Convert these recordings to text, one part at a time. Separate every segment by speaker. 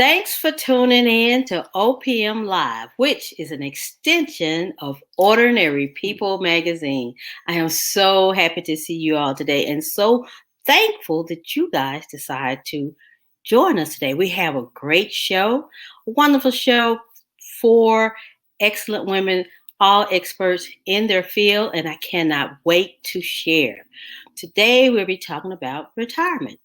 Speaker 1: Thanks for tuning in to OPM Live, which is an extension of Ordinary People magazine. I am so happy to see you all today and so thankful that you guys decide to join us today. We have a great show, a wonderful show for excellent women, all experts in their field, and I cannot wait to share. Today, we'll be talking about retirement.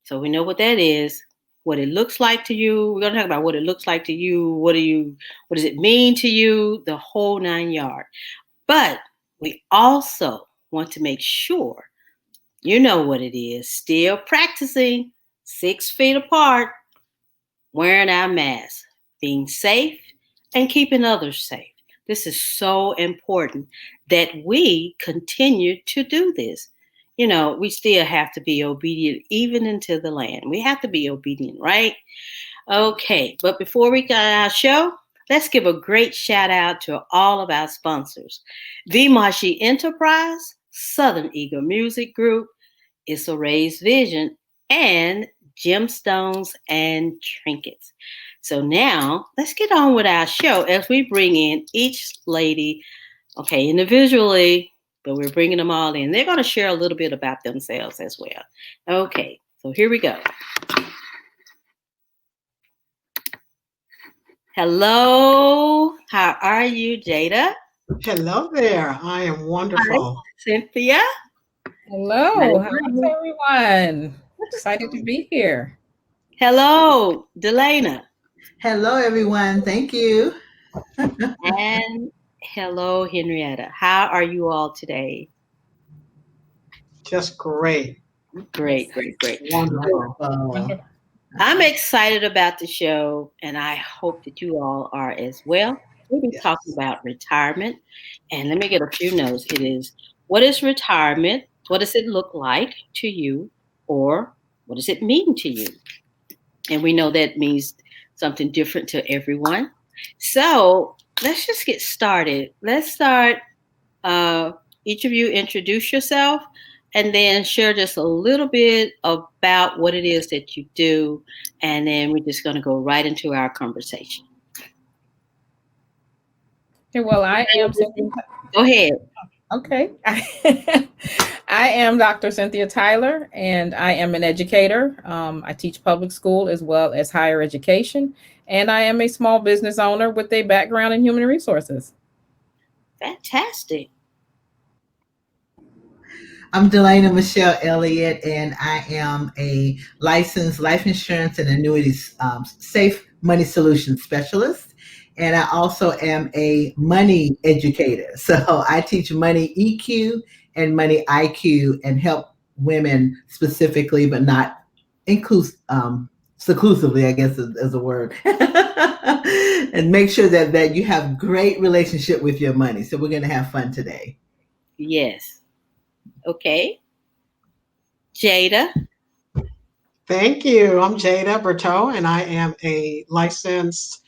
Speaker 1: So we know what that is, what it looks like to you. We're going to talk about what it looks like to you. What does it mean to you? The whole 9 yards. But we also want to make sure you know what it is. Still practicing 6 feet apart, wearing our masks, being safe, and keeping others safe. This is so important that we continue to do this. You know, we still have to be obedient even into the land. We have to be obedient, right? Okay, but before we get our show, let's give a great shout out to all of our sponsors. Vimashi Enterprise, Southern Eagle Music Group, Issa Rae's Vision, and Gemstones and Trinkets. So now let's get on with our show as we bring in each lady, okay, individually, but we're bringing them all in. They're going to share a little bit about themselves as well. Okay, so here we go. Hello, how are you, Jada?
Speaker 2: Hello there. I am wonderful.
Speaker 1: Hi, Cynthia.
Speaker 3: Hello, how's everyone? Excited to be here.
Speaker 1: Hello, Delana.
Speaker 4: Hello, everyone. Thank you.
Speaker 1: And hello, Hennrietta. How are you all today?
Speaker 2: Just great.
Speaker 1: Great.
Speaker 2: Wonderful.
Speaker 1: I'm excited about the show, and I hope that you all are as well. We'll be talking about retirement, and let me get a few notes. It is, what is retirement? What does it look like to you? Or what does it mean to you? And we know that means something different to everyone. So let's just get started. Let's start. Each of you introduce yourself and then share just a little bit about what it is that you do. And then we're just going to go right into our conversation.
Speaker 3: Okay, well, I am.
Speaker 1: Go ahead.
Speaker 3: Okay. I am Dr. Cynthia Tyler, and I am an educator. I teach public school as well as higher education, and I am a small business owner with a background in human resources.
Speaker 1: Fantastic.
Speaker 4: I'm Delana Michelle Elliott, and I am a licensed life insurance and annuities safe money solutions specialist. And I also am a money educator. So I teach money EQ and money IQ and help women specifically, but not exclusively, I guess is a word. And make sure that you have great relationship with your money. So we're going to have fun today.
Speaker 1: Yes. Okay. Jada.
Speaker 2: Thank you. I'm Jada Berteau, and I am a licensed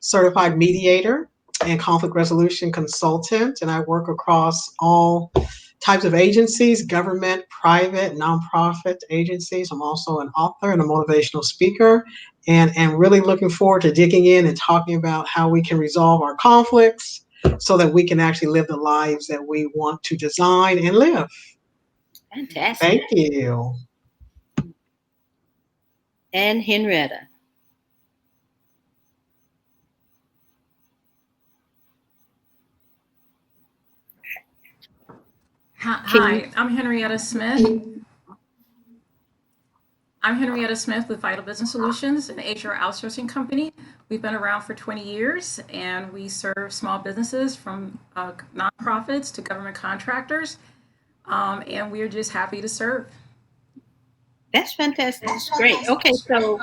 Speaker 2: certified mediator and conflict resolution consultant, and I work across all types of agencies, government, private, nonprofit agencies. I'm also an author and a motivational speaker, and am really looking forward to digging in and talking about how we can resolve our conflicts so that we can actually live the lives that we want to design and live.
Speaker 1: Fantastic.
Speaker 2: Thank you.
Speaker 1: And Hennrietta.
Speaker 5: Hi, I'm Hennrietta Smith. I'm Hennrietta Smith with Vital Business Solutions, an HR outsourcing company. We've been around for 20 years, and we serve small businesses from nonprofits to government contractors, and we're just happy to serve.
Speaker 1: That's fantastic. That's great. Okay, so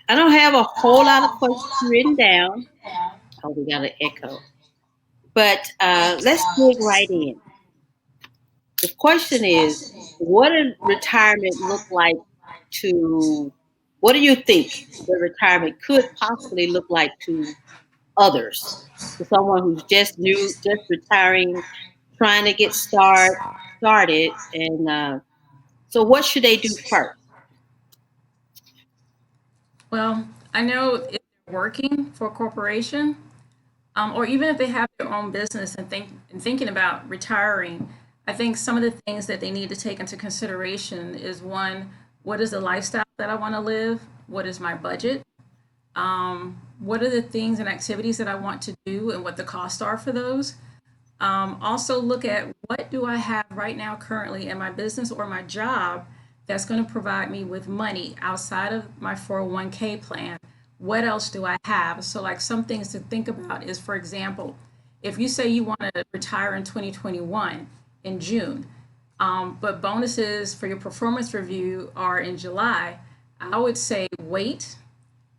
Speaker 1: I don't have a whole lot of questions written down. Oh, we got an echo. But let's dig right in. The question is, what does retirement look like to, what do you think the retirement could possibly look like to others? To someone who's just retiring, trying to get started. And so what should they do first?
Speaker 5: Well, I know if they're working for a corporation, or even if they have their own business and thinking about retiring, I think some of the things that they need to take into consideration is one, what is the lifestyle that I want to live? What is my budget? What are the things and activities that I want to do and what the costs are for those? Also look at what do I have right now currently in my business or my job that's going to provide me with money outside of my 401k plan. What else do I have? So like some things to think about is, for example, if you say you want to retire in 2021 in June, but bonuses for your performance review are in July, I would say wait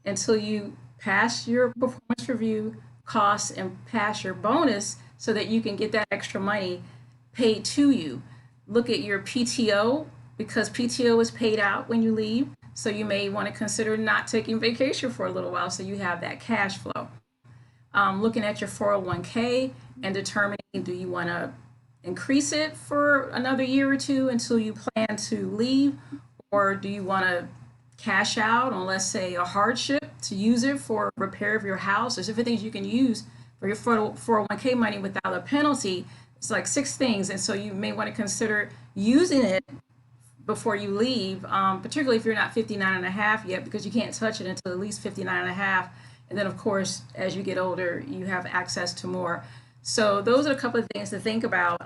Speaker 5: until you pass your performance review costs and pass your bonus so that you can get that extra money paid to you. Look at your PTO because PTO is paid out when you leave. So you may want to consider not taking vacation for a little while so you have that cash flow. Looking at your 401k and determining, do you want to increase it for another year or two until you plan to leave, or do you want to cash out on, let's say, a hardship to use it for repair of your house? There's different things you can use for your 401k money without a penalty. It's like 6 things. And so you may want to consider using it before you leave, particularly if you're not 59 and a half yet, because you can't touch it until at least 59 and a half. And then, of course, as you get older, you have access to more. So those are a couple of things to think about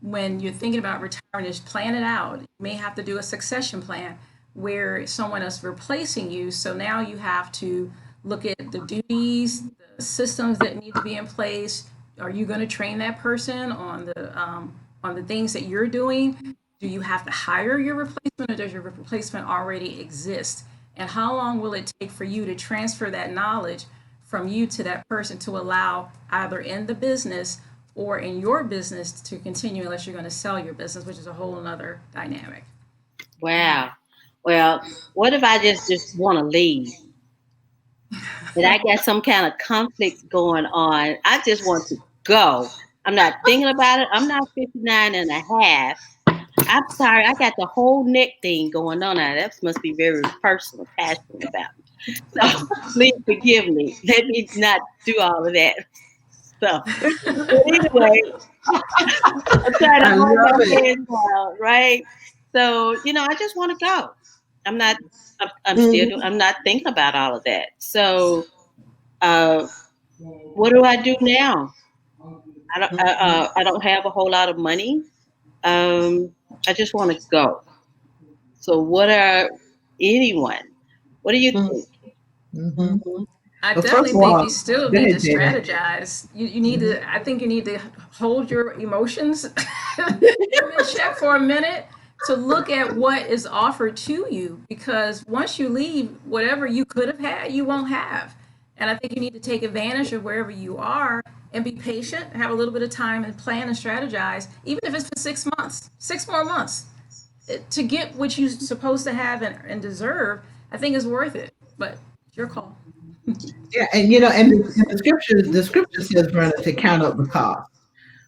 Speaker 5: when you're thinking about retiring. Is plan it out. You may have to do a succession plan where someone else replacing you. So now you have to look at the duties, the systems that need to be in place. Are you going to train that person on the things that you're doing? Do you have to hire your replacement, or does your replacement already exist? And how long will it take for you to transfer that knowledge from you to that person to allow either in the business or in your business to continue, unless you're going to sell your business, which is a whole other dynamic.
Speaker 1: Wow. Well, what if I just want to leave? And I got some kind of conflict going on. I just want to go. I'm not thinking about it. I'm not 59 and a half. I'm sorry. I got the whole neck thing going on. Now, that must be very personal, passionate about me. So please forgive me. Let me not do all of that stuff. But anyway, I'm trying to
Speaker 4: I
Speaker 1: hold
Speaker 4: love
Speaker 1: my
Speaker 4: it.
Speaker 1: head down, right? So, I just want to go. I'm not,
Speaker 2: Mhm.
Speaker 1: I'm not thinking about all of that. So, uh, what do I do now? I don't have a whole lot of money. Um, I just want to go. So, anyone? What do you
Speaker 2: Mhm.
Speaker 1: think?
Speaker 4: Mhm.
Speaker 2: Mhm.
Speaker 5: I
Speaker 2: But first
Speaker 5: definitely
Speaker 2: of
Speaker 5: think you
Speaker 2: all,
Speaker 5: still
Speaker 4: Go
Speaker 5: need to
Speaker 4: ahead, Jada.
Speaker 5: strategize. You need
Speaker 2: mhm.
Speaker 5: to, I think you need to hold your emotions in check for a minute to look at what is offered to you, because once you leave, whatever you could have had, you won't have. And I think you need to take advantage of wherever you are and be patient, have a little bit of time and plan and strategize, even if it's for 6 months, 6 more months, to get what you're supposed to have and deserve. I think is worth it, but it's your call.
Speaker 4: Yeah, and and the scripture says, Brenda, to count up the cost,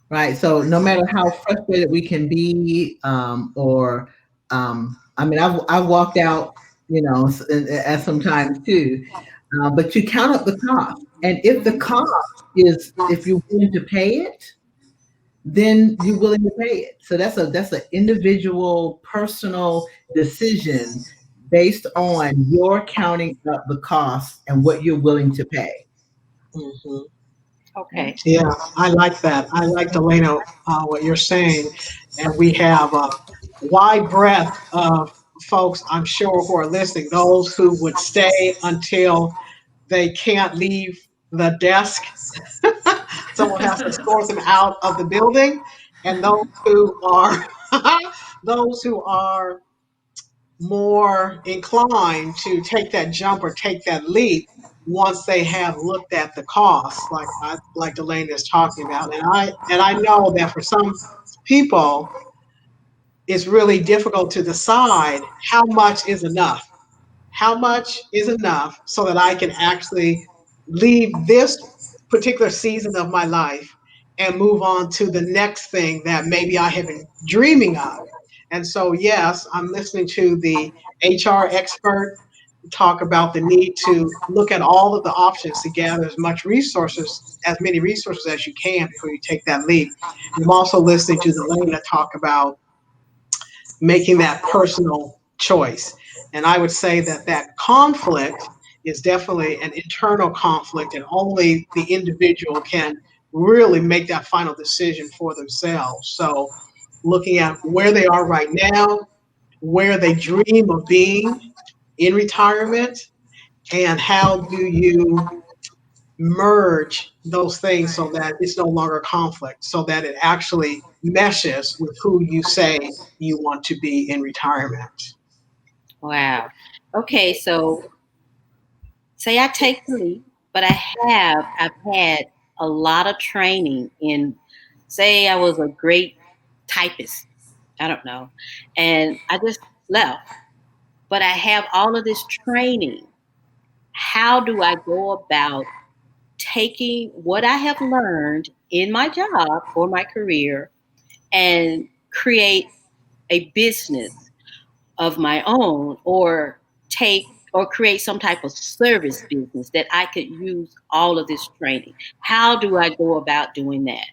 Speaker 4: right? So no matter how frustrated we can be, or I mean, I've walked out, at some times too, but you count up the cost, and if the cost is, if you're willing to pay it, then you're willing to pay it. So that's an individual, personal decision based on your counting up the cost and what you're willing to pay.
Speaker 2: Mhm.
Speaker 1: Okay.
Speaker 2: Yeah, I like that. I like, Delano, what you're saying. And we have a wide breadth of folks, I'm sure, who are listening. Those who would stay until they can't leave the desk. Someone has to escort them out of the building. And those who are those who are more inclined to take that jump or take that leap once they have looked at the cost, like Delaney is talking about. And I know that for some people, it's really difficult to decide how much is enough. How much is enough so that I can actually leave this particular season of my life and move on to the next thing that maybe I have been dreaming of. And so, yes, I'm listening to the HR expert talk about the need to look at all of the options to gather as many resources as you can before you take that leap. And I'm also listening to Delana talk about making that personal choice. And I would say that that conflict is definitely an internal conflict, and only the individual can really make that final decision for themselves. So, looking at where they are right now, where they dream of being in retirement, and how do you merge those things so that it's no longer conflict, so that it actually meshes with who you say you want to be in retirement.
Speaker 1: Wow. Okay, so say I take the leap, but I've had a lot of training in, say I was a great typist, I don't know, and I just left, but I have all of this training. How do I go about taking what I have learned in my job or my career and create a business of my own, or create some type of service business that I could use all of this training? How do I go about doing that?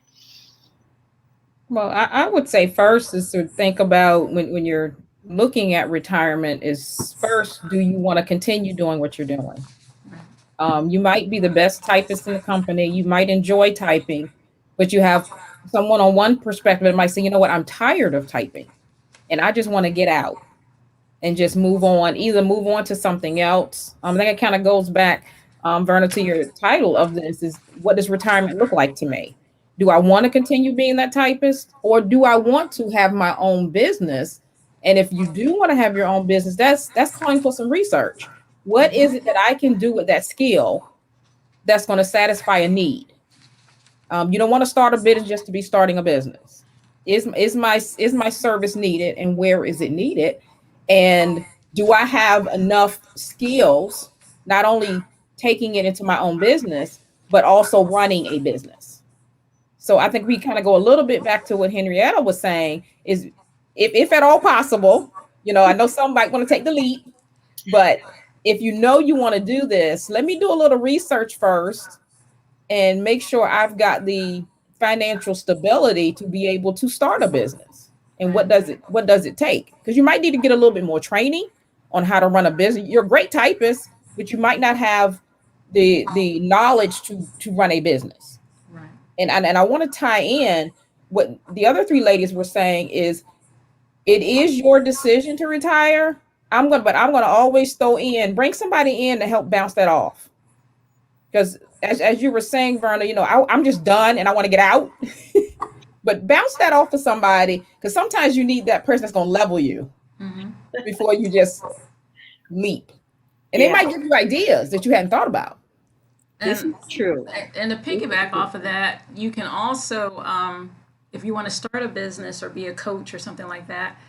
Speaker 3: Well, I would say first is to think about when you're looking at retirement is first, do you want to continue doing what you're doing? You might be the best typist in the company. You might enjoy typing, but you have someone on one perspective that might say, you know what, I'm tired of typing and I just want to get out and just move on, either move on to something else. I think it kind of goes back, Verna, to your title of this is, what does retirement look like to me? Do I want to continue being that typist, or do I want to have my own business? And if you do want to have your own business, that's calling for some research. What is it that I can do with that skill that's going to satisfy a need? You don't want to start a business just to be starting a business. Is my service needed, and where is it needed? And do I have enough skills, not only taking it into my own business, but also running a business? So I think we kind of go a little bit back to what Hennrietta was saying is, if at all possible, I know some might want to take the leap, but if you know you want to do this, let me do a little research first and make sure I've got the financial stability to be able to start a business. And what does it take? Because you might need to get a little bit more training on how to run a business. You're a great typist, but you might not have the knowledge to run a business.
Speaker 5: Right.
Speaker 3: And I want to tie in what the other three ladies were saying is, it is your decision to retire. I'm gonna always bring somebody in to help bounce that off. Because as you were saying, Verna, I'm just done and I want to get out. But bounce that off to somebody, because sometimes you need that person that's going to level you before you just leap. And they might give you ideas that you hadn't thought about.
Speaker 1: This is true.
Speaker 5: And to piggyback off of that, you can also, if you want to start a business or be a coach or something like that,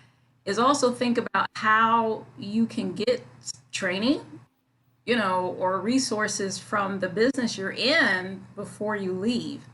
Speaker 5: is also think about how you can get training, or resources from the business you're in before you leave.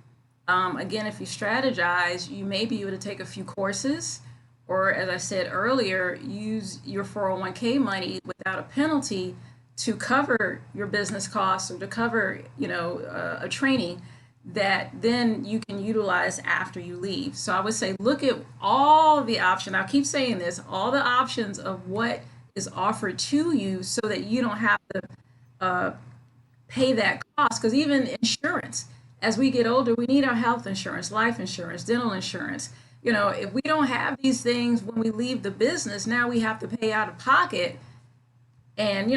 Speaker 5: Again, if you strategize, you may be able to take a few courses, or as I said earlier, use your 401k money without a penalty to cover your business costs, or to cover, a training that then you can utilize after you leave. So I would say, look at all the options. I keep saying this, all the options of what is offered to you, so that you don't have to pay that cost. Because even insurance, as we get older, we need our health insurance, life insurance, dental insurance. If we don't have these things when we leave the business, now we have to pay out of pocket. And,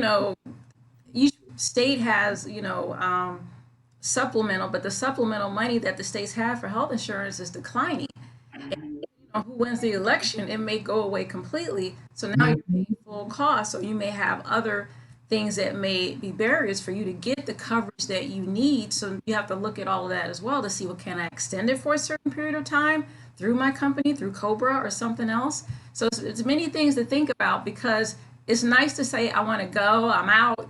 Speaker 5: each state has, supplemental, but the supplemental money that the states have for health insurance is declining. And, who wins the election, it may go away completely. So now you're paying full cost. So you may have other things that may be barriers for you to get the coverage that you need. So you have to look at all of that as well to see, what can I extend it for a certain period of time through my company, through Cobra or something else. So it's many things to think about, because it's nice to say, I want to go, I'm out,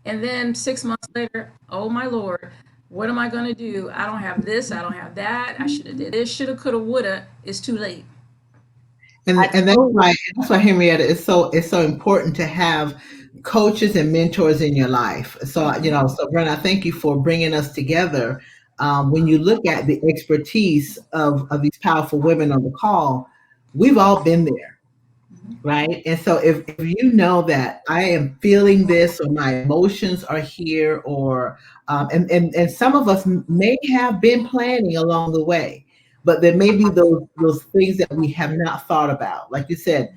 Speaker 5: and then 6 months later, oh my Lord, what am I going to do? I don't have this, I don't have that. I should have did this, shoulda, coulda, woulda. It's too late.
Speaker 4: And that's why Henrietta, it's so important to have coaches and mentors in your life. So, so Brenda, I thank you for bringing us together. When you look at the expertise of these powerful women on the call, we've all been there, right? And so if you know that I am feeling this, or my emotions are here, or and some of us may have been planning along the way, but there may be those things that we have not thought about. Like you said,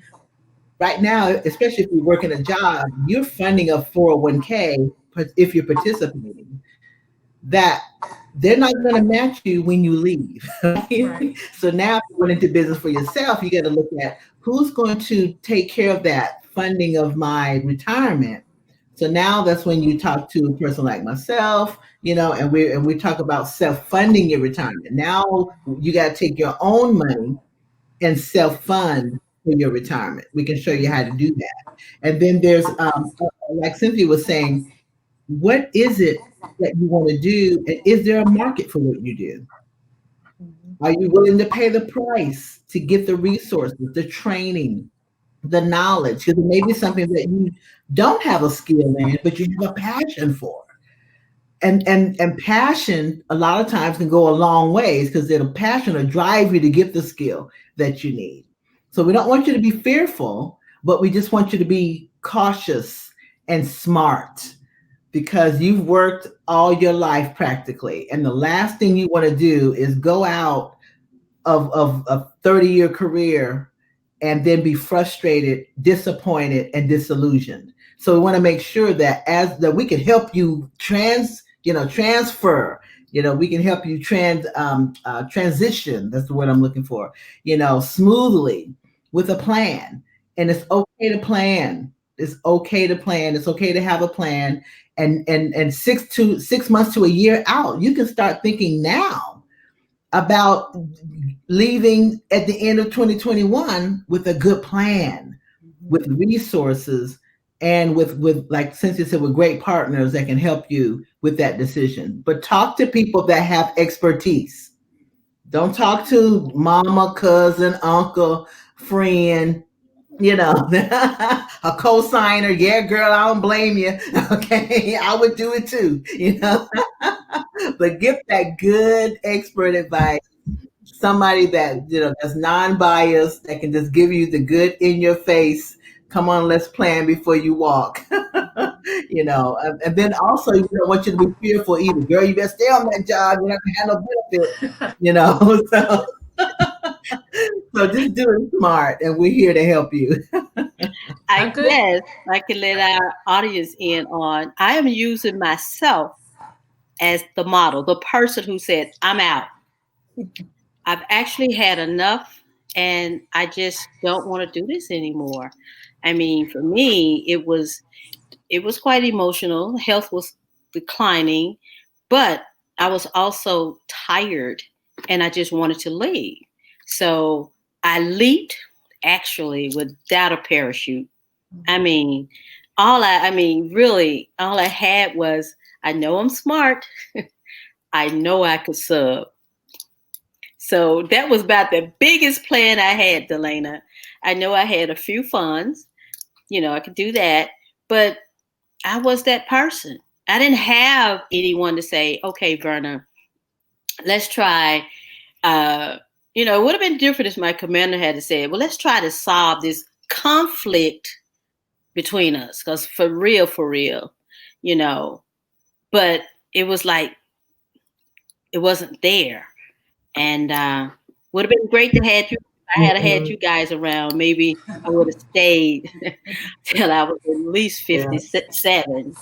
Speaker 4: right now, especially if you work in a job, you're funding a 401k if you're participating, that they're not going to match you when you leave. Right? So now if you went into business for yourself, you got to look at who's going to take care of that funding of my retirement. So now that's when you talk to a person like myself, and we talk about self-funding your retirement. Now you got to take your own money and self-fund for your retirement. We can show you how to do that. And then there's, like Cynthia was saying, what is it that you want to do? And is there a market for what you do? Are you willing to pay the price to get the resources, the training, the knowledge? Because it may be something that you don't have a skill in, but you have a passion for. And passion a lot of times can go a long ways, because the passion will drive you to get the skill that you need. So we don't want you to be fearful, but we just want you to be cautious and smart, because you've worked all your life practically. And the last thing you want to do is go out of a 30-year career and then be frustrated, disappointed, and disillusioned. So we want to make sure that we can help you transfer. We can help you transition. That's the word I'm looking for. Smoothly with a plan. And it's okay to plan. It's okay to plan. It's okay to have a plan. And 6 months to a year out, you can start thinking now about leaving at the end of 2021 with a good plan, with resources, and with like Cynthia said, with great partners that can help you with that decision. But talk to people that have expertise. Don't talk to mama, cousin, uncle, friend, a co-signer. Yeah, girl, I don't blame you. Okay, I would do it too, But get that good expert advice. Somebody that, that's non-biased, that can just give you the good in your face. Come on, let's plan before you walk. And then also, we don't want you to be fearful either. Girl, you better stay on that job. You have to have no benefit, So just do it smart, and we're here to help you.
Speaker 1: I guess I can let our audience in on, I am using myself as the model, the person who said, I'm out. I've actually had enough, and I just don't want to do this anymore. I mean, for me, it was quite emotional. Health was declining, but I was also tired, and I just wanted to leave. So I leaped, actually, without a parachute. I mean, really, all I had was, I know I'm smart. I know I could sub. So that was about the biggest plan I had, Delana. I know I had a few funds, I could do that, but I was that person. I didn't have anyone to say, okay, Verna, let's try. It would have been different if my commander had to say, well, let's try to solve this conflict between us. Because for real, but it was like, it wasn't there. And would have been great to have you. I had had you guys around. Maybe I would have stayed till I was at least 57.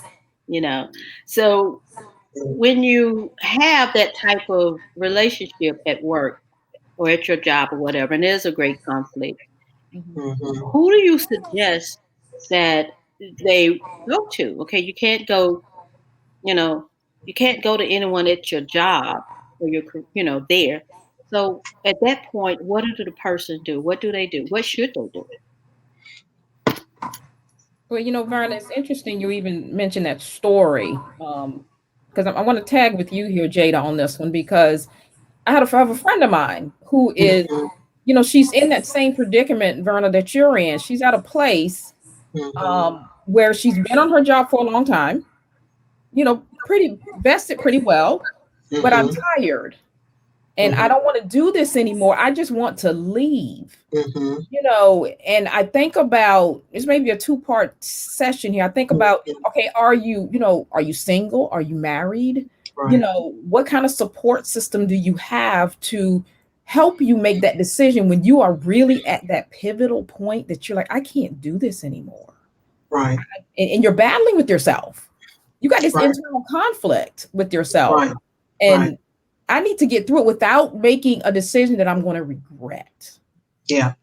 Speaker 1: So when you have that type of relationship at work or at your job or whatever, and there's a great conflict, who do you suggest that they go to? Okay, you can't go to anyone at your job or your, there. So at that point, what do the person do? What do they do? What should they do?
Speaker 3: Well, Verna, it's interesting you even mentioned that story, because I want to tag with you here, Jada, on this one, because I have a friend of mine who is, she's in that same predicament, Verna, that you're in. She's at a place where she's been on her job for a long time, pretty vested pretty well, but I'm tired and I don't want to do this anymore. I just want to leave. And I think about, it's maybe a 2-part session here. I think about, okay, are you single? Are you married?
Speaker 2: Right.
Speaker 3: What kind of support system do you have to help you make that decision when you are really at that pivotal point that you're like, I can't do this anymore.
Speaker 2: Right.
Speaker 3: And you're battling with yourself. You got this internal conflict with yourself.
Speaker 2: Right.
Speaker 3: And I need to get through it without making a decision that I'm going to regret.
Speaker 2: Yeah.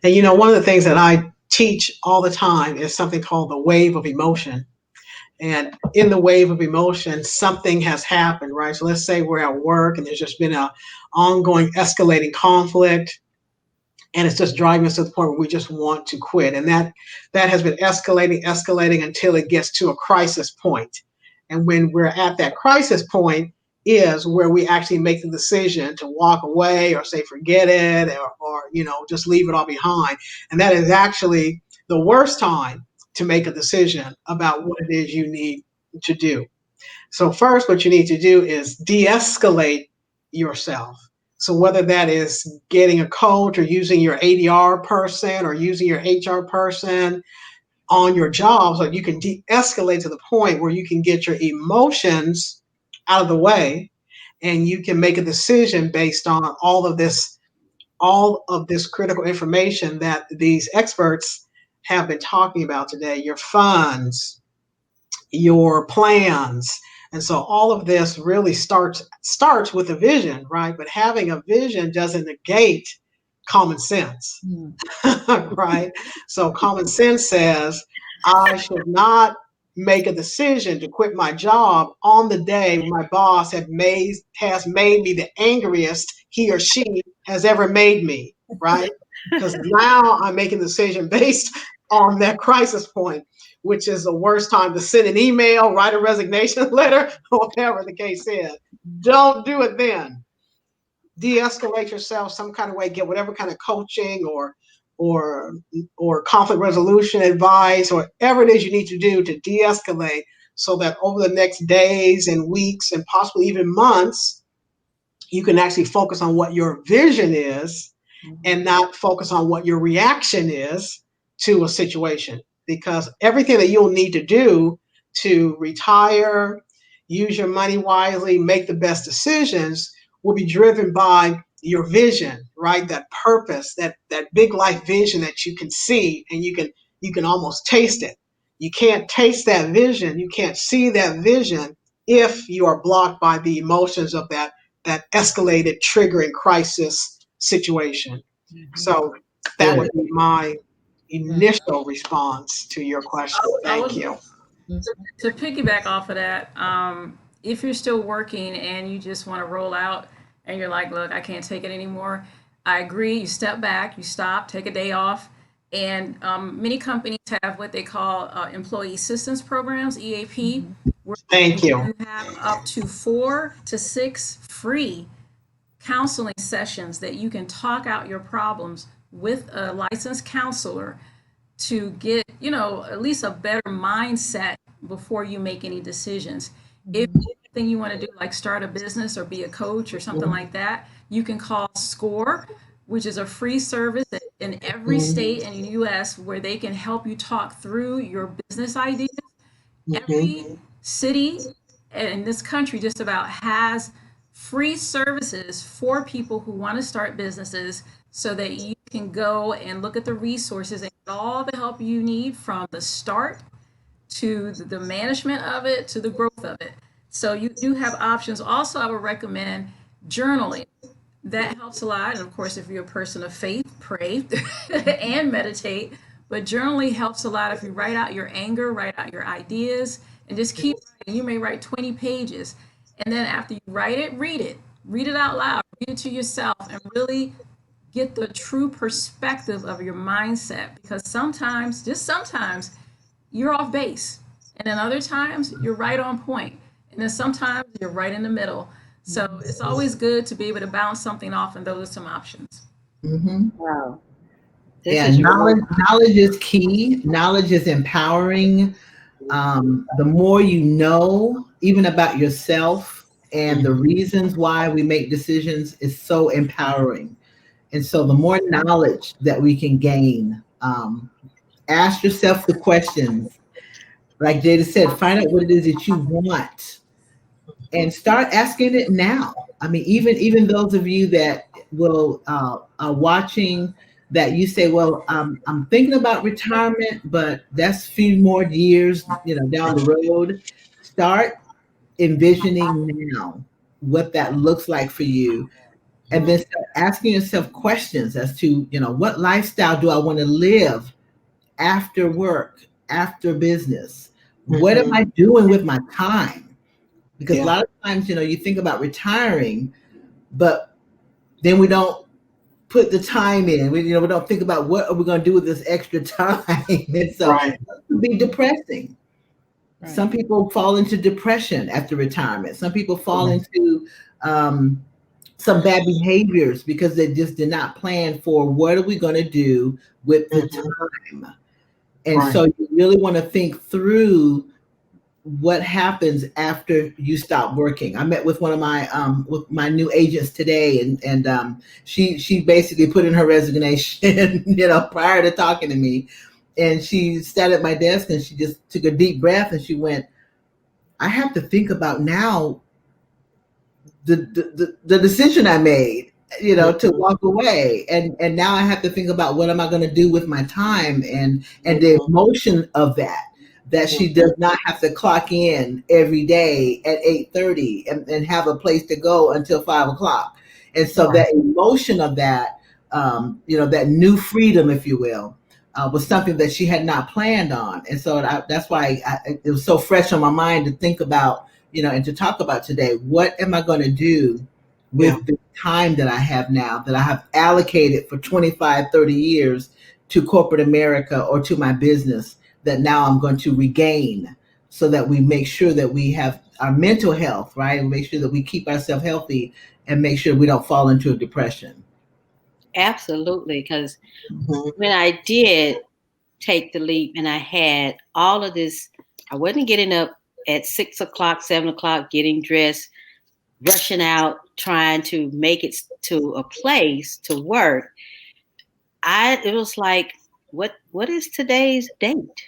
Speaker 2: And one of the things that I teach all the time is something called the wave of emotion. And in the wave of emotion, something has happened, right? So let's say we're at work and there's just been an ongoing escalating conflict, and it's just driving us to the point where we just want to quit. And that has been escalating until it gets to a crisis point. And when we're at that crisis point is where we actually make the decision to walk away or say, forget it, or just leave it all behind. And that is actually the worst time to make a decision about what it is you need to do. So first, what you need to do is de-escalate yourself. So whether that is getting a coach or using your ADR person or using your HR person on your job, so you can de-escalate to the point where you can get your emotions out of the way and you can make a decision based on all of this critical information that these experts have been talking about today, your funds, your plans. And so all of this really starts with a vision, right? But having a vision doesn't negate common sense, right? So common sense says I should not make a decision to quit my job on the day when my boss has made me the angriest he or she has ever made me, right? Because now I'm making a decision based on that crisis point, which is the worst time to send an email, write a resignation letter, whatever the case is. Don't do it then. De-escalate yourself some kind of way, get whatever kind of coaching or conflict resolution advice, or whatever it is you need to do to de-escalate, so that over the next days and weeks and possibly even months, you can actually focus on what your vision is and not focus on what your reaction is to a situation. Because everything that you'll need to do to retire, use your money wisely, make the best decisions will be driven by your vision, right? That purpose, that big life vision that you can see and you can almost taste it. You can't taste that vision, you can't see that vision if you are blocked by the emotions of that escalated, triggering crisis situation. So that would be my initial response to your question. Thank you.
Speaker 5: To piggyback off of that, if you're still working and you just want to roll out and you're like, look, I can't take it anymore, I agree. You step back, you stop, take a day off. And many companies have what they call employee assistance programs, EAP, where
Speaker 2: Thank you.
Speaker 5: you have up to 4 to 6 free counseling sessions that you can talk out your problems with a licensed counselor to get, at least a better mindset before you make any decisions. If anything you want to do, like start a business or be a coach or something like that, you can call SCORE, which is a free service in every state in the US where they can help you talk through your business ideas. Every city in this country just about has free services for people who want to start businesses, so that you can go and look at the resources and get all the help you need from the start to the management of it to the growth of it. So you do have options. Also, I would recommend journaling. That helps a lot. And of course, if you're a person of faith, pray and meditate. But journaling helps a lot if you write out your anger, write out your ideas, and just keep writing. You may write 20 pages. And then after you write it. Read it out loud. Read it to yourself and really get the true perspective of your mindset. Because sometimes, just sometimes, you're off base. And then other times, you're right on point. And then sometimes you're right in the middle. So it's always good to be able to bounce something off, and those are some options.
Speaker 1: Wow. This
Speaker 4: Yeah,
Speaker 1: is really
Speaker 4: knowledge is key. Knowledge is empowering. The more you know, even about yourself and the reasons why we make decisions, is so empowering. And so, the more knowledge that we can gain, ask yourself the questions. Like Jada said, find out what it is that you want and start asking it now. I mean, even those of you that will are watching, that you say, well, I'm thinking about retirement, but that's a few more years, down the road. Start envisioning now what that looks like for you, and then start asking yourself questions as to, what lifestyle do I want to live after work, after business? What am I doing with my time? Because a
Speaker 2: Yeah.
Speaker 4: lot of times, you think about retiring, but then we don't put the time in. We don't think about what are we going to do with this extra time. And so
Speaker 2: Right.
Speaker 4: it can be depressing.
Speaker 3: Right.
Speaker 4: Some people fall into depression after retirement. Some people fall into some bad behaviors because they just did not plan for what are we going to do with the time. And so you really want to think through what happens after you stop working. I met with one of my new agents today, and she basically put in her resignation, prior to talking to me, and she sat at my desk and she just took a deep breath and she went, I have to think about now the decision I made, to walk away, and now I have to think about what am I going to do with my time, and the emotion of that she does not have to clock in every day at 8:30 and have a place to go until 5 o'clock. And so that emotion of that, that new freedom, if you will, was something that she had not planned on. And so that's why it was so fresh on my mind to think about, and to talk about today. What am I going to do with the time that I have now, that I have allocated for 25, 30 years to corporate America or to my business, that now I'm going to regain, so that we make sure that we have our mental health, right? And make sure that we keep ourselves healthy and make sure we don't fall into a depression.
Speaker 1: absolutely, because when I did take the leap and I had all of this, I wasn't getting up at 6 o'clock, 7 o'clock, getting dressed, rushing out, trying to make it to a place to work. It was like, what is today's date?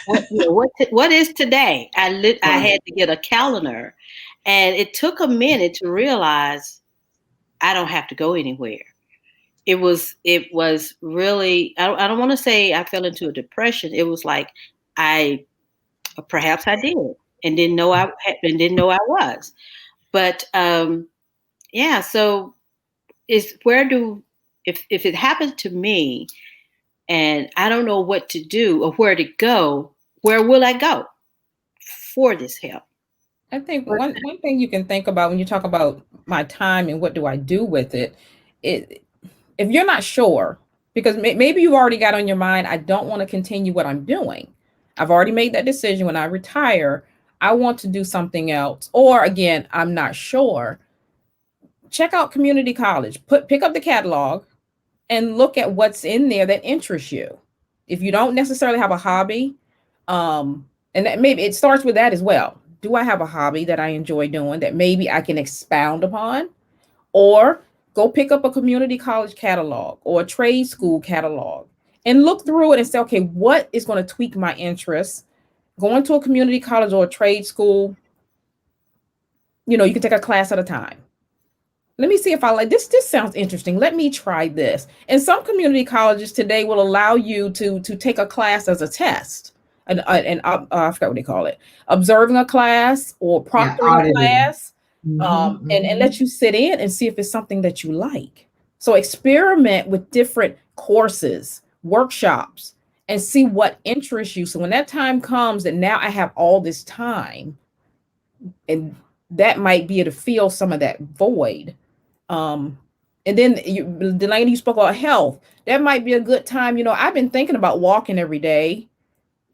Speaker 1: What is today? I had to get a calendar, and it took a minute to realize I don't have to go anywhere. It was really, I don't want to say I fell into a depression. It was like perhaps I did and didn't know I was. But yeah, so if it happens to me and I don't know what to do or where to go, where will I go for this help?
Speaker 3: I think one thing you can think about when you talk about my time and what do I do with it, if you're not sure, because maybe you've already got on your mind, I don't want to continue what I'm doing. I've already made that decision. When I retire, I want to do something else. Or again, I'm not sure. Check out community college. Pick up the catalog and look at what's in there that interests you. If you don't necessarily have a hobby, and that maybe it starts with that as well. Do I have a hobby that I enjoy doing that maybe I can expound upon? Or go pick up a community college catalog or a trade school catalog and look through it and say, okay, what is going to tweak my interests? Going to a community college or a trade school, you can take a class at a time. Let me see if I like this. This sounds interesting. Let me try this. And some community colleges today will allow you to take a class as a test. And I forgot what they call it, observing a class or proctoring a class, and let you sit in and see if it's something that you like. So experiment with different courses, workshops, and see what interests you. So when that time comes that now I have all this time, and that might be to fill some of that void. And then Delaney, you spoke about health. That might be a good time. I've been thinking about walking every day,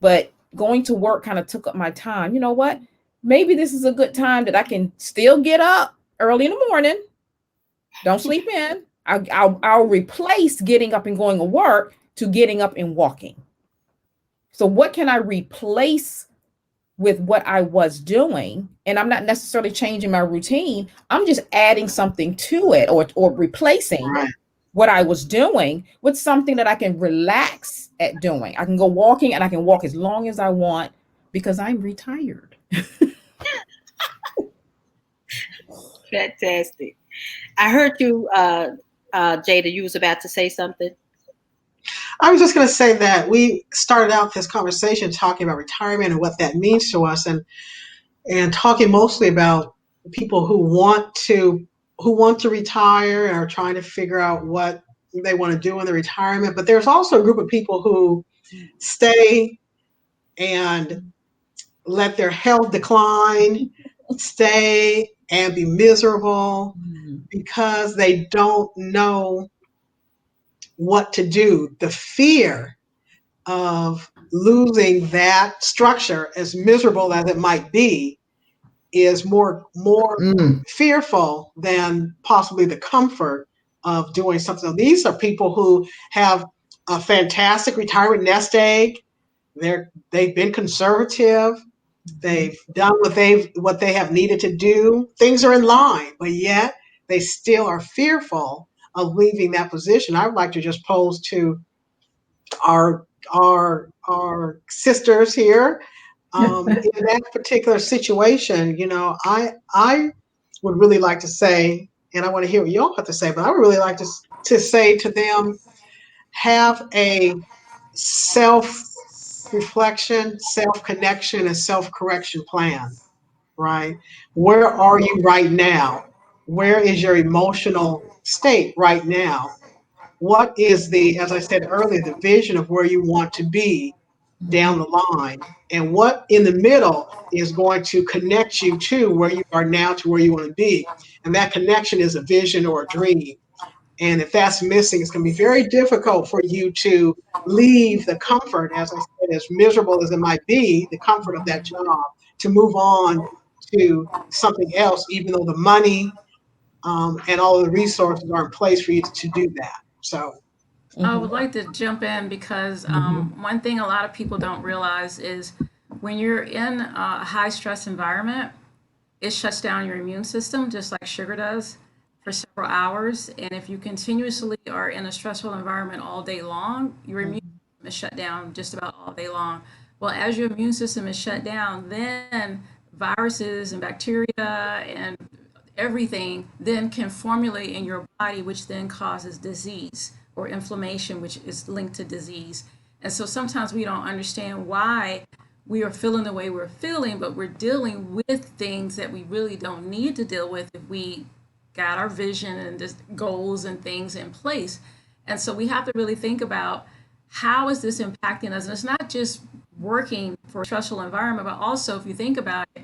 Speaker 3: but going to work kind of took up my time. You know what? Maybe this is a good time that I can still get up early in the morning. Don't sleep in. I'll replace getting up and going to work to getting up and walking. So what can I replace with what I was doing? And I'm not necessarily changing my routine. I'm just adding something to it, or replacing what I was doing with something that I can relax at doing. I can go walking, and I can walk as long as I want because I'm retired.
Speaker 1: Fantastic. I heard you, Jada, you was about to say something.
Speaker 2: I was just going to say that we started out this conversation talking about retirement and what that means to us, and talking mostly about people who want to retire and are trying to figure out what they want to do in their retirement. But there's also a group of people who stay and let their health decline, stay and be miserable because they don't know what to do. The fear of losing that structure, as miserable as it might be, is more fearful than possibly the comfort of doing something. These are people who have a fantastic retirement nest egg. They've been conservative. They've done what they have needed to do. Things are in line, but yet they still are fearful of leaving that position. I would like to just pose to our sisters here, in that particular situation. I would really like to say, and I want to hear what y'all have to say, but I would really like to say to them, have a self-reflection, self-connection, and self-correction plan, right? Where are you right now? Where is your emotional state right now? What is as I said earlier, the vision of where you want to be down the line? And what in the middle is going to connect you to where you are now to where you want to be? And that connection is a vision or a dream. And if that's missing, it's going to be very difficult for you to leave the comfort, as I said, as miserable as it might be, the comfort of that job, to move on to something else, even though the money and all of the resources are in place for you to do that. So
Speaker 5: I would like to jump in because one thing a lot of people don't realize is when you're in a high stress environment, it shuts down your immune system just like sugar does for several hours. And if you continuously are in a stressful environment all day long, your immune system is shut down just about all day long. Well, as your immune system is shut down, then viruses and bacteria and everything then can formulate in your body, which then causes disease or inflammation, which is linked to disease. And so sometimes we don't understand why we are feeling the way we're feeling, but we're dealing with things that we really don't need to deal with if we got our vision and just goals and things in place. And so we have to really think about, how is this impacting us? And it's not just working for a stressful environment, but also if you think about it,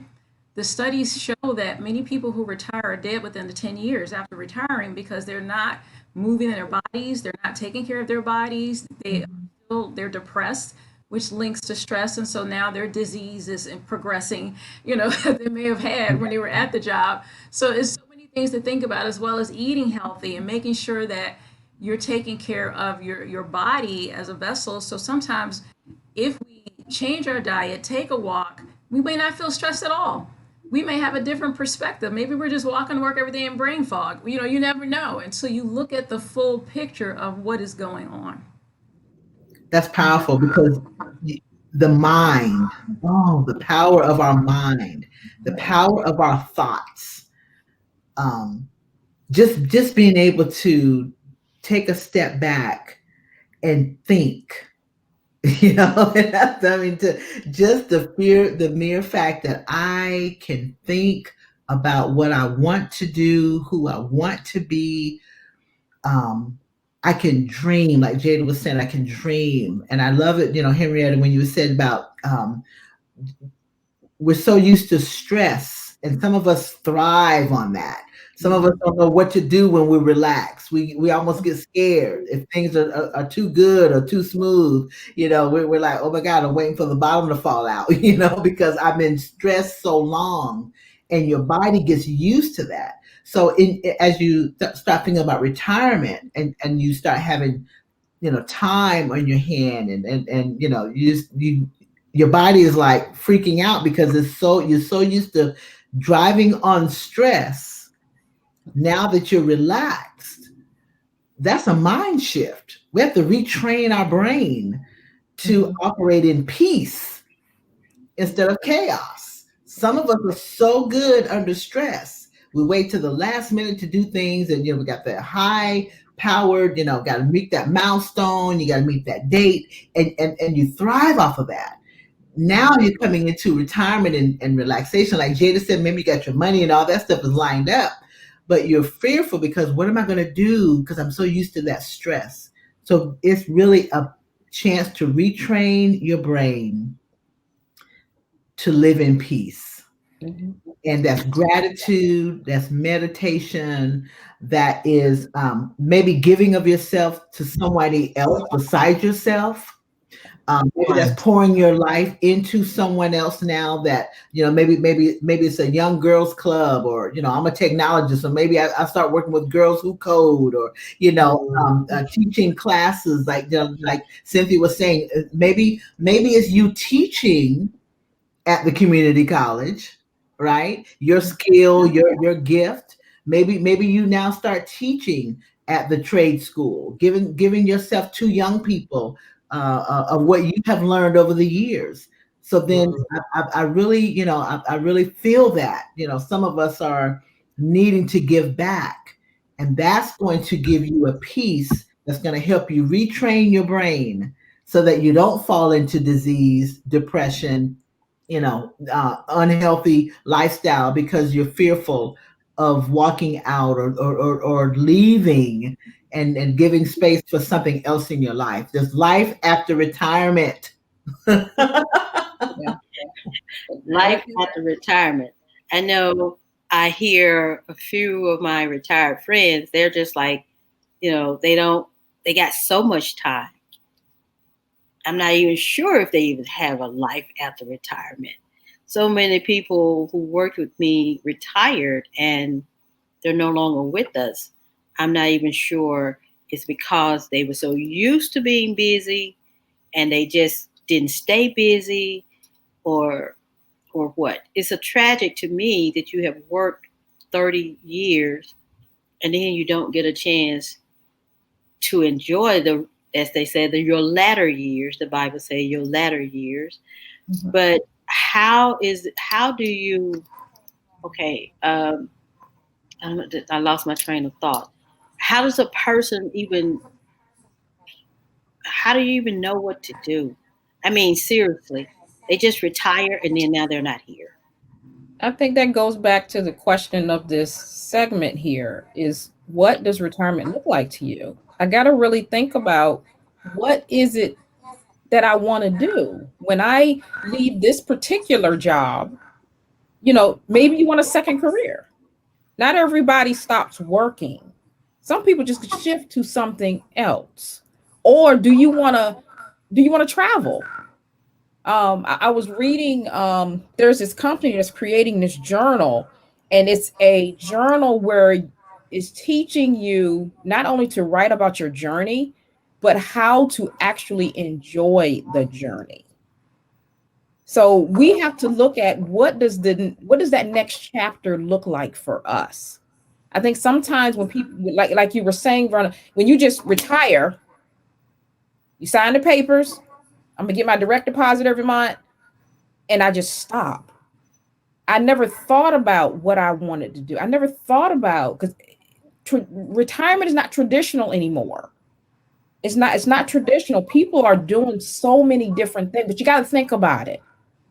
Speaker 5: the studies show that many people who retire are dead within the 10 years after retiring because they're not moving in their bodies, they're not taking care of their bodies, they're depressed, which links to stress. And so now their disease is progressing, that they may have had when they were at the job. So it's so many things to think about, as well as eating healthy and making sure that you're taking care of your body as a vessel. So sometimes if we change our diet, take a walk, we may not feel stressed at all. We may have a different perspective. Maybe we're just walking to work every day in brain fog. You never know until you look at the full picture of what is going on.
Speaker 4: That's powerful, because the mind, the power of our mind, the power of our thoughts, just being able to take a step back and think, to just the mere fact that I can think about what I want to do, who I want to be. I can dream, like Jada was saying, I can dream. And I love it, Hennrietta, when you said about, we're so used to stress, and some of us thrive on that. Some of us don't know what to do when we relax. We almost get scared if things are too good or too smooth. We're like, oh my God, I'm waiting for the bottom to fall out, because I've been stressed so long, and your body gets used to that. So as you start thinking about retirement and you start having, time on your hand and your body is like freaking out because you're so used to driving on stress. Now that you're relaxed, that's a mind shift. We have to retrain our brain to operate in peace instead of chaos. Some of us are so good under stress. We wait to the last minute to do things, and we got that high powered, got to meet that milestone, you got to meet that date, and you thrive off of that. Now you're coming into retirement and relaxation. Like Jada said, maybe you got your money and all that stuff is lined up, but you're fearful because what am I going to do? Because I'm so used to that stress. So it's really a chance to retrain your brain to live in peace. And that's gratitude, that's meditation, that is maybe giving of yourself to somebody else besides yourself. Maybe that's pouring your life into someone else now that, maybe it's a young girls club, or, I'm a technologist, so maybe I start working with girls who code, or, teaching classes like Cynthia was saying, maybe it's you teaching at the community college, right? Your skill, your gift. Maybe you now start teaching at the trade school, giving yourself to young people of what you have learned over the years. So then I really, I really feel that, some of us are needing to give back, and that's going to give you a peace that's going to help you retrain your brain so that you don't fall into disease, depression, unhealthy lifestyle because you're fearful of walking out or leaving and giving space for something else in your life. There's life after retirement.
Speaker 1: Life after retirement. I know I hear a few of my retired friends, they're just like, they got so much time. I'm not even sure if they even have a life after retirement. So many people who worked with me retired and they're no longer with us. I'm not even sure it's because they were so used to being busy and they just didn't stay busy, or what. It's a tragic to me that you have worked 30 years and then you don't get a chance to enjoy as they say, your latter years. The Bible says your latter years. But how do you, okay, I lost my train of thought. How does a person how do you even know what to do? I mean, seriously, they just retire and then now they're not here.
Speaker 3: I think that goes back to the question of this segment here is, what does retirement look like to you? I got to really think about, what is it that I want to do when I leave this particular job? Maybe you want a second career. Not everybody stops working. Some people just shift to something else. Or do you want to travel? I was reading, there's this company that's creating this journal, and it's a journal where it's teaching you not only to write about your journey, but how to actually enjoy the journey. So we have to look at what does that next chapter look like for us. I think sometimes when people, like you were saying, Verna, when you just retire, you sign the papers, I'm gonna get my direct deposit every month, and I just stop. I never thought about what I wanted to do. I never thought about, because retirement is not traditional anymore. It's not traditional. People are doing so many different things, but you got to think about it.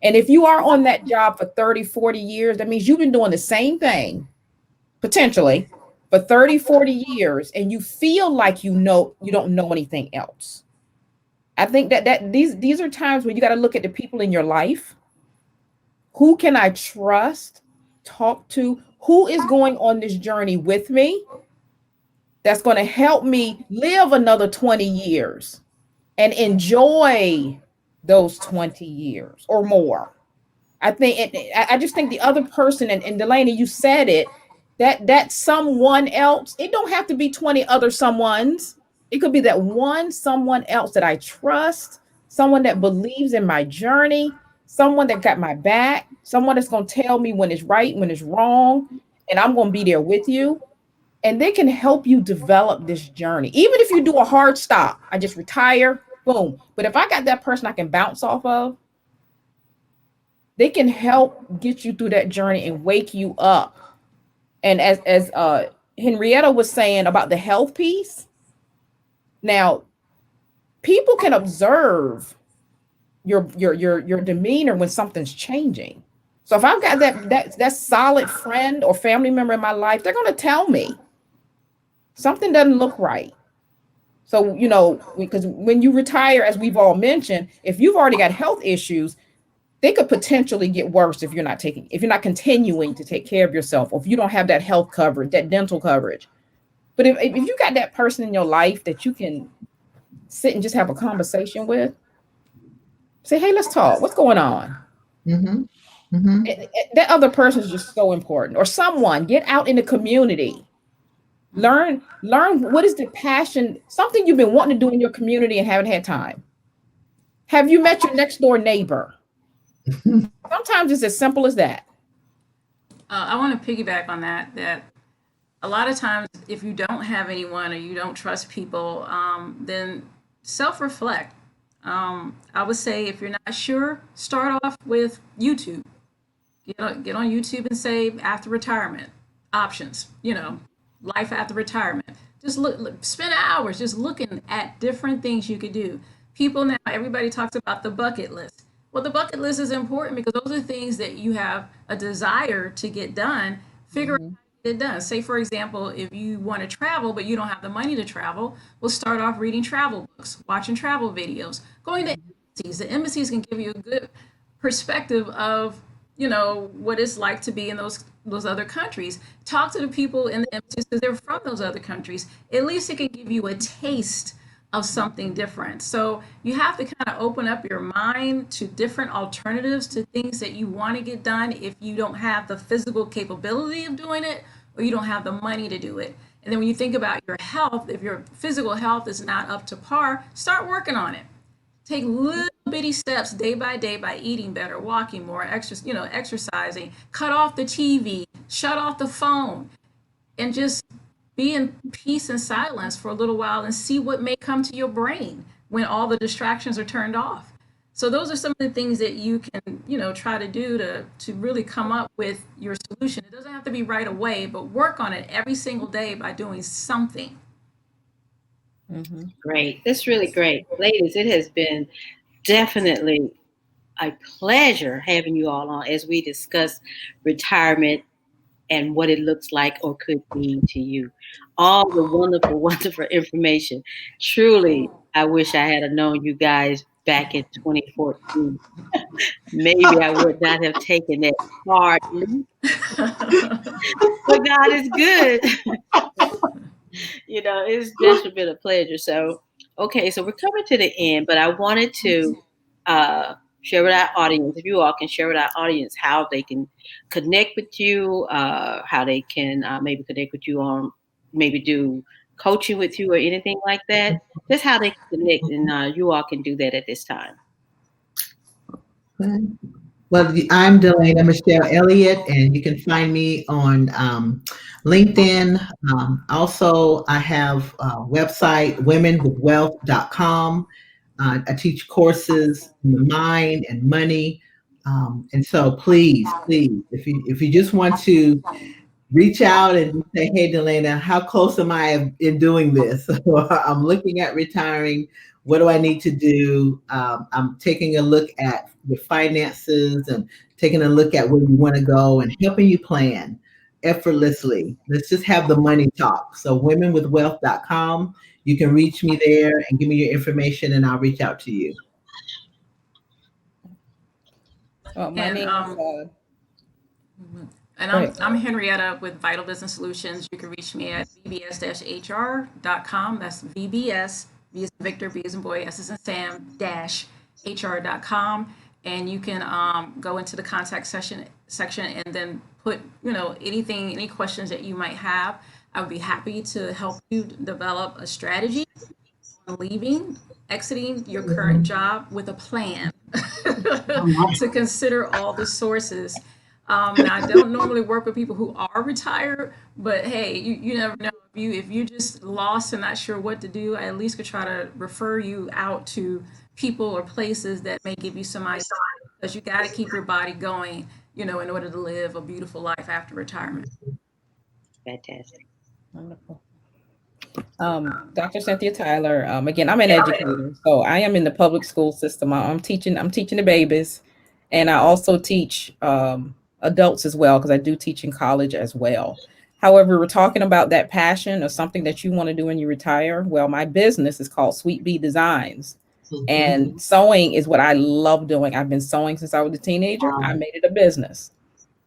Speaker 3: And if you are on that job for 30, 40 years, that means you've been doing the same thing, potentially, for 30, 40 years, and you feel like you don't know anything else. I think that these are times where you got to look at the people in your life. Who can I trust, talk to? Who is going on this journey with me that's going to help me live another 20 years and enjoy those 20 years or more? I just think the other person, and Delaney, you said it, that someone else, it don't have to be 20 other someones. It could be that one someone else that I trust, someone that believes in my journey, someone that got my back, someone that's going to tell me when it's right, when it's wrong, and I'm going to be there with you. And they can help you develop this journey. Even if you do a hard stop, I just retire, boom. But if I got that person I can bounce off of, they can help get you through that journey and wake you up. And as Hennrietta was saying about the health piece, now people can observe your demeanor when something's changing. So if I've got that solid friend or family member in my life, they're going to tell me something doesn't look right. So, you know, because when you retire, as we've all mentioned, if you've already got health issues, they could potentially get worse if you're not continuing to take care of yourself, or if you don't have that health coverage, that dental coverage. But if you got that person in your life that you can sit and just have a conversation with, say, hey, let's talk. What's going on?
Speaker 4: Mm-hmm. Mm-hmm.
Speaker 3: That other person is just so important. Or someone, get out in the community. Learn what is the passion, something you've been wanting to do in your community and haven't had time. Have you met your next door neighbor? Sometimes it's as simple as that.
Speaker 5: I want to piggyback on that a lot of times if you don't have anyone or you don't trust people, then self-reflect. I would say if you're not sure, start off with YouTube. Get on YouTube and say after retirement options, life after retirement. Just look, spend hours just looking at different things you could do. People now, everybody talks about the bucket list. Well, the bucket list is important because those are things that you have a desire to get done. Figure out how to get it done. Say, for example, if you want to travel, but you don't have the money to travel, we'll start off reading travel books, watching travel videos, going to embassies. The embassies can give you a good perspective of, what it's like to be in those other countries. Talk to the people in the embassies because they're from those other countries. At least it can give you a taste of something different. So you have to kind of open up your mind to different alternatives to things that you want to get done if you don't have the physical capability of doing it or you don't have the money to do it. And then when you think about your health, if your physical health is not up to par, start working on it. Take little bitty steps day by eating better, walking more, exercising, cut off the TV, shut off the phone, and just be in peace and silence for a little while and see what may come to your brain when all the distractions are turned off. So those are some of the things that you can, try to do to really come up with your solution. It doesn't have to be right away, but work on it every single day by doing something.
Speaker 1: Mm-hmm. Great. That's really great. Ladies, it has been definitely a pleasure having you all on as we discuss retirement and what it looks like or could mean to you. All the wonderful, wonderful information. Truly, I wish I had known you guys back in 2014. Maybe I would not have taken that hard leap. But God is good. It's just been a pleasure. So, okay, so we're coming to the end, but I wanted to share with our audience, if you all can share with our audience how they can connect with you, how they can maybe connect with you on, maybe do coaching with you or anything like that. Just how they can connect, and you all can do that at this time.
Speaker 4: Well, I'm Delana Michelle Elliott, and you can find me on LinkedIn. Also, I have a website, womenwithwealth.com. I teach courses in the mind and money. And so please, if you just want to reach out and say, hey, Delana, how close am I in doing this? I'm looking at retiring. What do I need to do? I'm taking a look at your finances and taking a look at where you want to go and helping you plan effortlessly. Let's just have the money talk. So womenwithwealth.com. You can reach me there and give me your information and I'll reach out to you.
Speaker 3: My name is
Speaker 5: and I'm Hennrietta with Vital Business Solutions. You can reach me at vbs-hr.com. That's VBS, V as in Victor, B as in boy, S as in Sam, -hr.com. And you can go into the contact section and then put, any questions that you might have. I would be happy to help you develop a strategy on leaving, exiting your current job with a plan to consider all the sources. And I don't normally work with people who are retired, but hey, you never know. If you just lost and not sure what to do, I at least could try to refer you out to people or places that may give you some ideas, because you got to keep your body going, in order to live a beautiful life after retirement.
Speaker 1: Fantastic.
Speaker 3: Wonderful. Dr. Cynthia Tyler. Again, I'm an educator, so I am in the public school system. I'm teaching the babies, and I also teach adults as well, because I do teach in college as well. However, we're talking about that passion or something that you want to do when you retire. Well, my business is called Sweet Bee Designs, and sewing is what I love doing. I've been sewing since I was a teenager. I made it a business.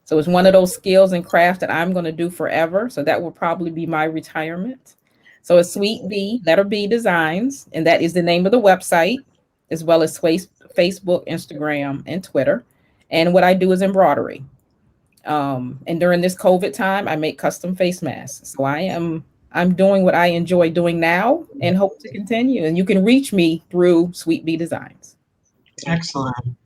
Speaker 3: So it's one of those skills and crafts that I'm going to do forever. So that will probably be my retirement. So it's Sweet B, letter B Designs, and that is the name of the website, as well as Facebook, Instagram, and Twitter. And what I do is embroidery. And during this COVID time, I make custom face masks. So I'm doing what I enjoy doing now and hope to continue. And you can reach me through Sweet B Designs.
Speaker 2: Excellent.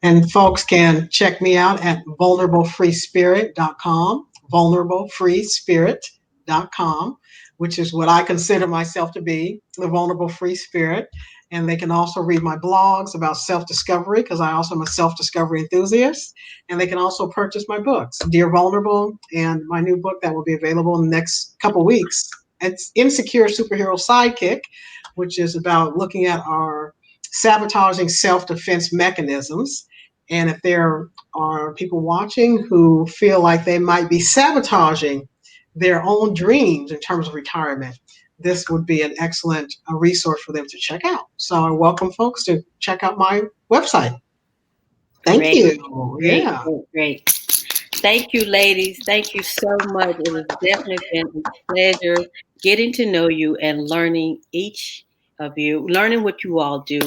Speaker 2: And folks can check me out at vulnerablefreespirit.com, vulnerablefreespirit.com, which is what I consider myself to be, the vulnerable free spirit. And they can also read my blogs about self-discovery, because I also am a self-discovery enthusiast. And they can also purchase my books, Dear Vulnerable, and my new book that will be available in the next couple weeks. It's Insecure Superhero Sidekick, which is about looking at our sabotaging self-defense mechanisms. And if there are people watching who feel like they might be sabotaging their own dreams in terms of retirement, this would be an excellent resource for them to check out. So I welcome folks to check out my website. Thank you. Yeah.
Speaker 1: Great. Thank you, ladies. Thank you so much. It has definitely been a pleasure getting to know you and learning each of you, learning what you all do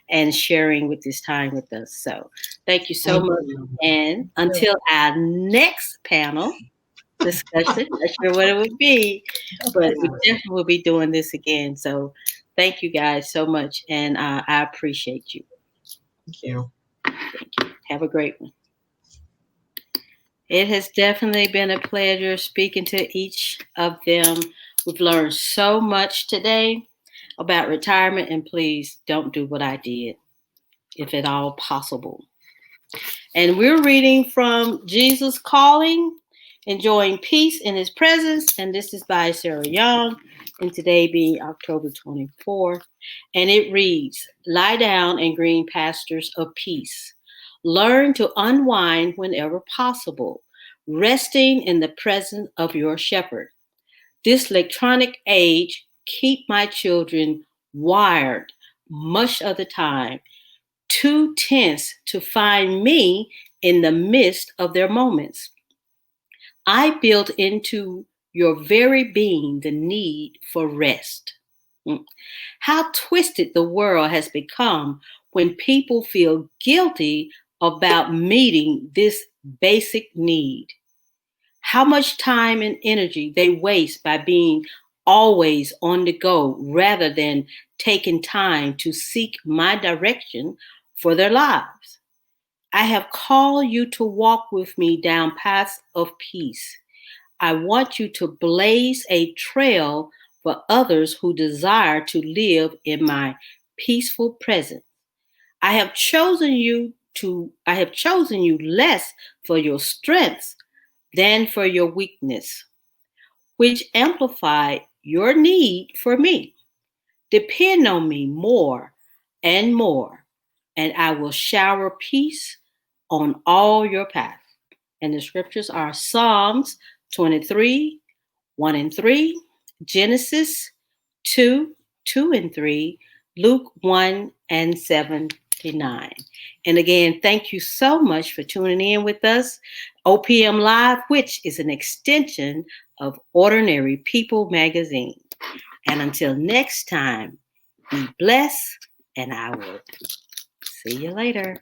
Speaker 1: and sharing with this time with us. So thank you so much. And until our next panel discussion, not sure what it would be, but we definitely will be doing this again. So thank you guys so much. And I appreciate you.
Speaker 2: Thank you.
Speaker 1: Thank you. Have a great one. It has definitely been a pleasure speaking to each of them. We've learned so much today about retirement, and please don't do what I did, if at all possible. And we're reading from Jesus Calling, Enjoying Peace in His Presence, and this is by Sarah Young, and today being October 24th. And it reads, lie down in green pastures of peace. Learn to unwind whenever possible, resting in the presence of your shepherd. This electronic age keep my children wired much of the time, too tense to find me in the midst of their moments. I built into your very being the need for rest. How twisted the world has become when people feel guilty about meeting this basic need. How much time and energy they waste by being always on the go rather than taking time to seek my direction for their lives. I have called you to walk with me down paths of peace. I want you to blaze a trail for others who desire to live in my peaceful presence. I have chosen you less for your strengths than for your weakness, which amplify your need for me. Depend on me more and more, and I will shower peace on all your paths. And the scriptures are Psalms 23, 1 and 3, Genesis 2, 2 and 3, Luke 1 and 79. And again, thank you so much for tuning in with us. OPM Live, which is an extension of Ordinary People magazine. And until next time, be blessed, and I will see you later.